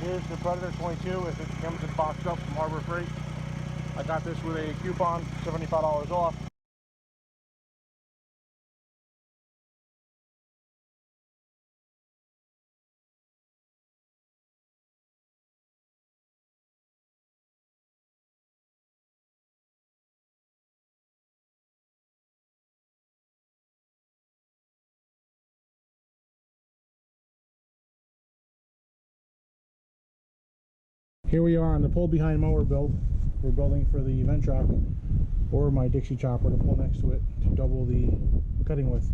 Here's the Predator 22 if it comes in boxed up from Harbor Freight. I got this with a coupon, $75 off. Here we are on the pull behind mower build. We're building for the Ventrac or my Dixie chopper to pull next to it to double the cutting width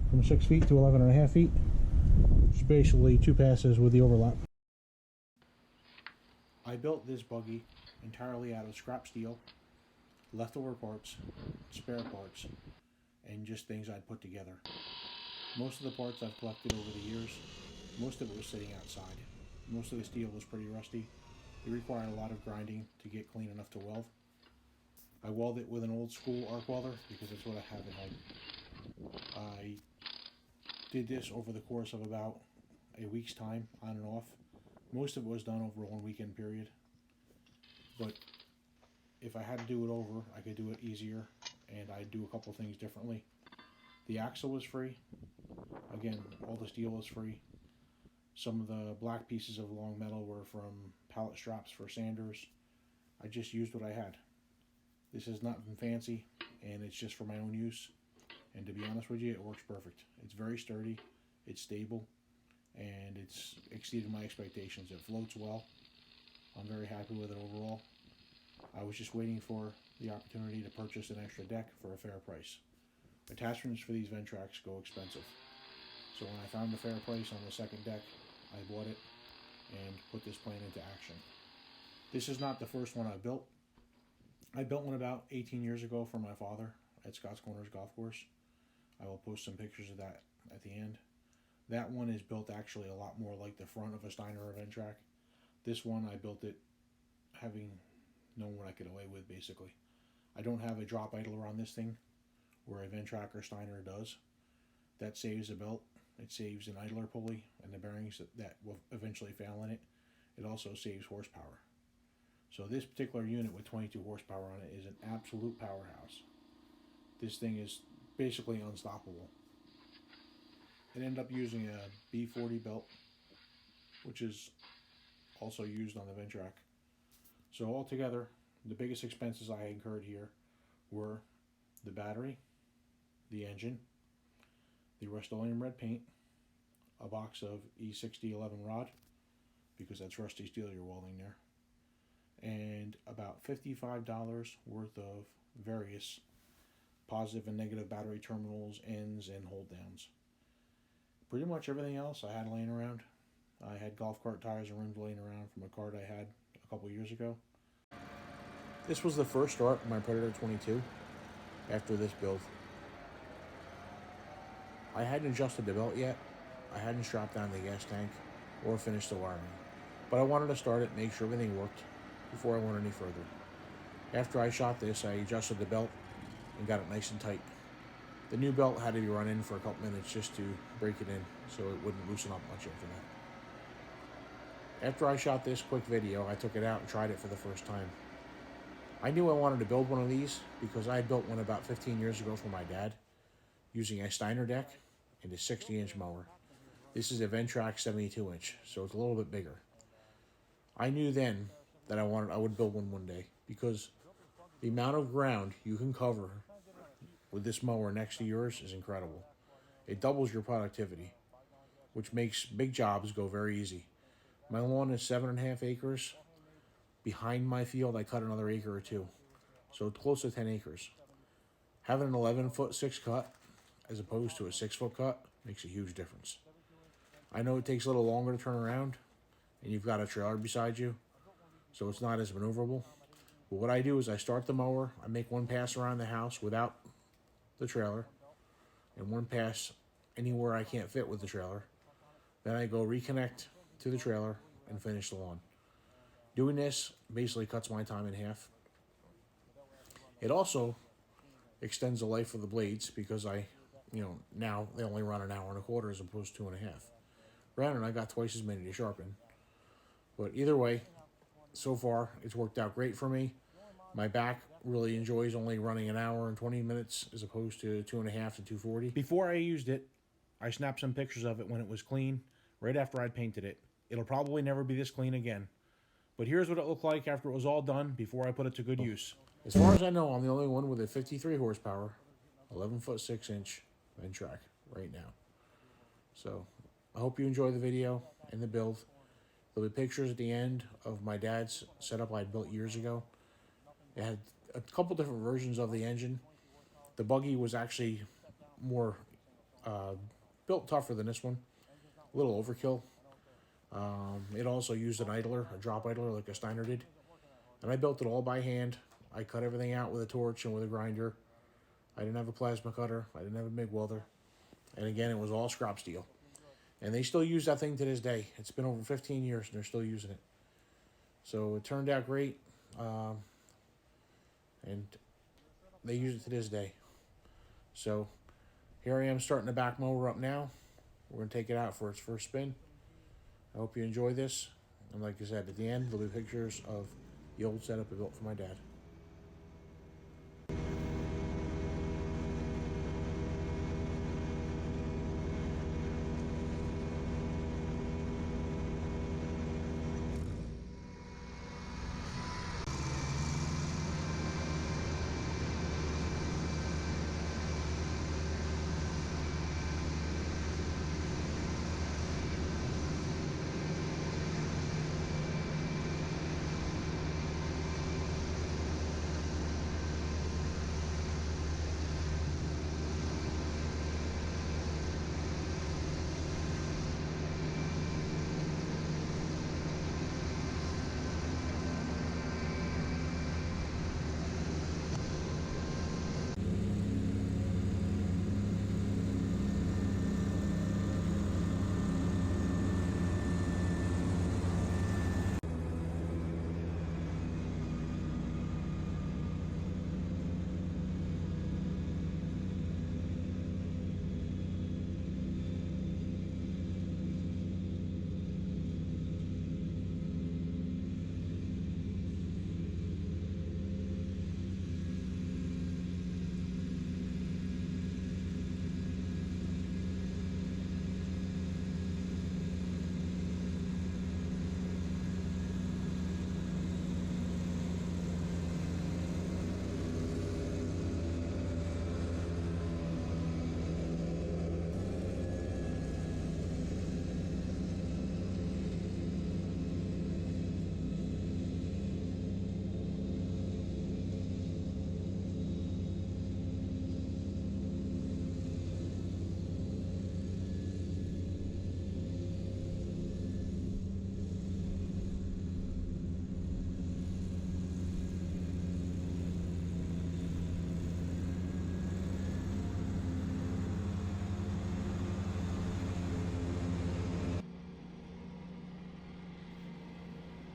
from 6 feet to 11.5 feet, which is basically 2 passes with the overlap. I built this buggy entirely out of scrap steel, leftover parts, spare parts, and just things I'd put together. Most of the parts I've collected over the years. Most of it was sitting outside. Most of the steel was pretty rusty. It required a lot of grinding to get clean enough to weld. I weld it with an old school arc welder because that's what I have at home. I did this over the course of about a week's time, on and off. Most of it was done over a 1 weekend period. But if I had to do it over, I could do it easier, and I'd do a couple things differently. The axle was free. Again, all the steel was free. Some of the black pieces of long metal were from pallet straps for sanders. I just used what I had. This has not been fancy, and it's just for my own use. And to be honest with you, it works perfect. It's very sturdy, it's stable, and it's exceeded my expectations. It floats well. I'm very happy with it overall. I was just waiting for the opportunity to purchase an extra deck for a fair price. Attachments for these Ventracs go expensive. So when I found a fair price on the second deck, I bought it and put this plan into action. This is not the first one I built. I built one about 18 years ago for my father at Scotts Corners Golf Course. I will post some pictures of that at the end. That one is built actually a lot more like the front of a Steiner or Ventrac. This one I built it having known what I could get away with, basically. I don't have a drop idler on this thing where a Ventrac or Steiner does. That saves the belt. It saves an idler pulley and the bearings that will eventually fail in it. It also saves horsepower. So this particular unit with 22 horsepower on it is an absolute powerhouse. This thing is basically unstoppable. It ended up using a B40 belt, which is also used on the Ventrac. So altogether, the biggest expenses I incurred here were the battery, the engine, the Rust-Oleum red paint, a box of E6011 rod, because that's rusty steel you're welding there, and about $55 worth of various positive and negative battery terminals, ends, and hold downs. Pretty much everything else I had laying around. I had golf cart tires and rims laying around from a cart I had a couple years ago. This was the first start of my Predator 22 after this build. I hadn't adjusted the belt yet. I hadn't strapped down the gas tank or finished the wiring. But I wanted to start it and make sure everything worked before I went any further. After I shot this, I adjusted the belt and got it nice and tight. The new belt had to be run in for a couple minutes just to break it in so it wouldn't loosen up much after that. After I shot this quick video, I took it out and tried it for the first time. I knew I wanted to build one of these because I had built one about 15 years ago for my dad using a Steiner deck and a 60-inch mower. This is a Ventrac 72-inch, so it's a little bit bigger. I knew then that I would build one day because the amount of ground you can cover with this mower next to yours is incredible. It doubles your productivity, which makes big jobs go very easy. My lawn is 7.5 acres. Behind my field, I cut another acre or two, so it's close to 10 acres. Having an 11-foot 6 cut as opposed to a 6-foot cut makes a huge difference. I know it takes a little longer to turn around, and you've got a trailer beside you, so it's not as maneuverable. But what I do is I start the mower, I make one pass around the house without the trailer, and one pass anywhere I can't fit with the trailer. Then I go reconnect to the trailer and finish the lawn. Doing this basically cuts my time in half. It also extends the life of the blades because now they only run 1.25 hours as opposed to 2.5. Granted, I got twice as many to sharpen, But either way, so far it's worked out great for me. My back really enjoys only running an hour and 20 minutes as opposed to 2.5 to 240. Before I used it, I snapped some pictures of it when it was clean, right after I'd painted it. It'll probably never be this clean again. But here's what it looked like after it was all done, before I put it to good use. As far as I know, I'm the only one with a 53 horsepower, 11-foot 6-inch Ventrac right now. So I hope you enjoy the video and the build. There'll be pictures at the end of my dad's setup I had built years ago. It had a couple different versions of the engine. The buggy was actually more built tougher than this one. A little overkill. It also used an idler, a drop idler like a Steiner did. And I built it all by hand. I cut everything out with a torch and with a grinder. I didn't have a plasma cutter. I didn't have a MIG welder. And again, it was all scrap steel. And they still use that thing to this day. It's been over 15 years and they're still using it. So it turned out great. And they use it to this day. So here I am starting the back mower up now. We're going to take it out for its first spin. I hope you enjoy this. And like I said, at the end, there'll be pictures of the old setup I built for my dad.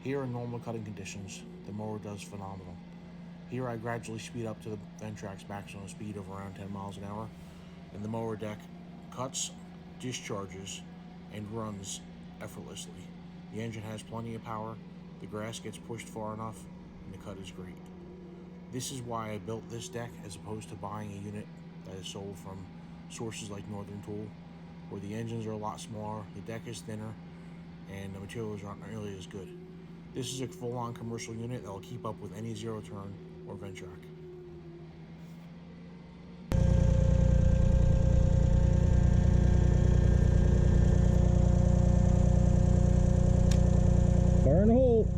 Here in normal cutting conditions, the mower does phenomenal. Here I gradually speed up to the Ventrac's maximum speed of around 10 miles an hour, and the mower deck cuts, discharges, and runs effortlessly. The engine has plenty of power, the grass gets pushed far enough, and the cut is great. This is why I built this deck as opposed to buying a unit that is sold from sources like Northern Tool, where the engines are a lot smaller, the deck is thinner, and the materials aren't nearly as good. This is a full-on commercial unit that will keep up with any zero turn or Ventrac. Fire in the hole.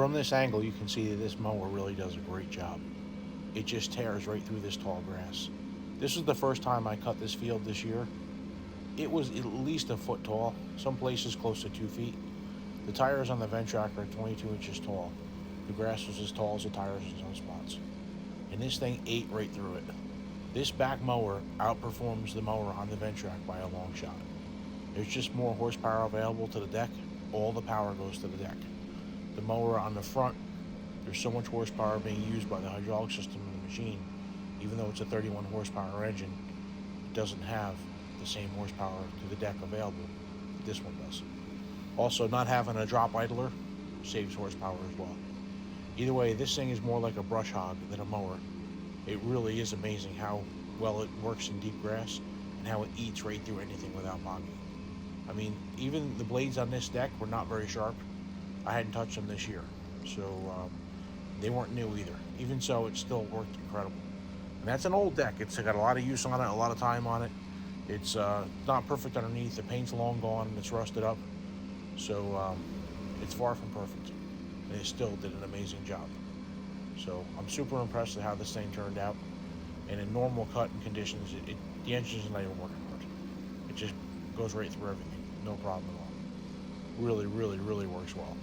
From this angle, you can see that this mower really does a great job. It just tears right through this tall grass. This was the first time I cut this field this year. It was at least a foot tall, some places close to 2 feet. The tires on the Ventrac are 22 inches tall. The grass was as tall as the tires in some spots. And this thing ate right through it. This back mower outperforms the mower on the Ventrac by a long shot. There's just more horsepower available to the deck. All the power goes to the deck. The mower on the front, there's so much horsepower being used by the hydraulic system of the machine. Even though it's a 31 horsepower engine, it doesn't have the same horsepower to the deck available that this one does. Also, not having a drop idler saves horsepower as well. Either way, this thing is more like a brush hog than a mower. It really is amazing how well it works in deep grass and how it eats right through anything without bogging. I mean, even the blades on this deck were not very sharp. I hadn't touched them this year, so they weren't new either. Even so, it still worked incredible. And that's an old deck. It's got a lot of use on it, a lot of time on it. It's not perfect underneath. The paint's long gone and it's rusted up. So it's far from perfect. And it still did an amazing job. So I'm super impressed with how this thing turned out. And in normal cutting conditions, the engine's not even working hard. It just goes right through everything. No problem at all. Really, really, really works well.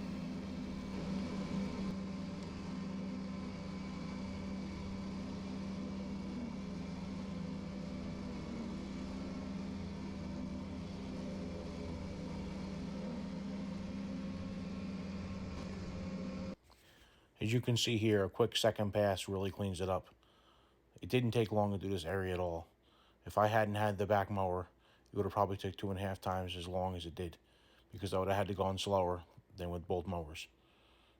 As you can see here, a quick second pass really cleans it up. It didn't take long to do this area at all. If I hadn't had the back mower, it would have probably took 2.5 times as long as it did, because I would have had to go on slower than with both mowers,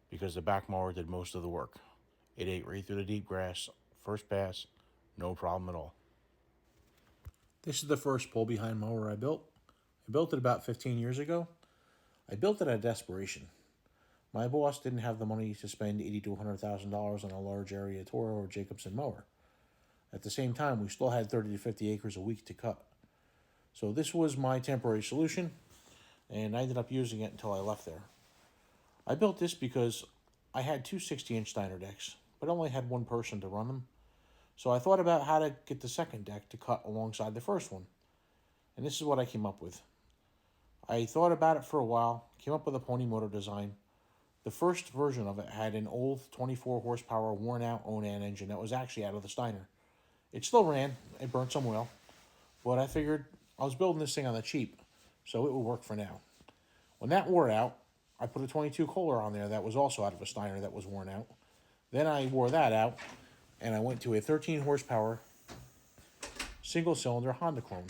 because the back mower did most of the work. It ate right through the deep grass, first pass, no problem at all. This is the first pull behind mower I built. I built it about 15 years ago. I built it out of desperation. My boss didn't have the money to spend $80,000 to $100,000 on a large area Toro or Jacobson mower. At the same time, we still had 30 to 50 acres a week to cut. So this was my temporary solution, and I ended up using it until I left there. I built this because I had two 60-inch Steiner decks, but only had one person to run them. So I thought about how to get the second deck to cut alongside the first one. And this is what I came up with. I thought about it for a while, came up with a pony motor design. The first version of it had an old 24 horsepower worn out Onan engine that was actually out of the Steiner. It still ran, it burnt some oil, but I figured I was building this thing on the cheap, so it would work for now. When that wore out, I put a 22 Kohler on there that was also out of a Steiner that was worn out. Then I wore that out, and I went to a 13 horsepower single cylinder Honda clone.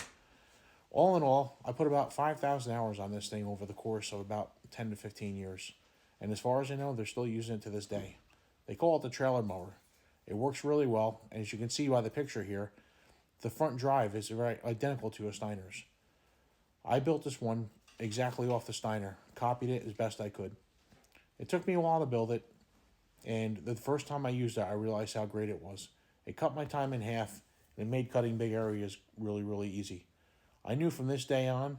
All in all, I put about 5,000 hours on this thing over the course of about 10 to 15 years. And as far as I know, they're still using it to this day. They call it the trailer mower. It works really well, and as you can see by the picture here, the front drive is very identical to a Steiner's. I built this one exactly off the Steiner, copied it as best I could. It took me a while to build it, and the first time I used it, I realized how great it was. It cut my time in half, and it made cutting big areas really, really easy. I knew from this day on,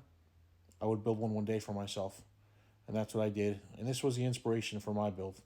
I would build one day for myself. And that's what I did. And this was the inspiration for my build.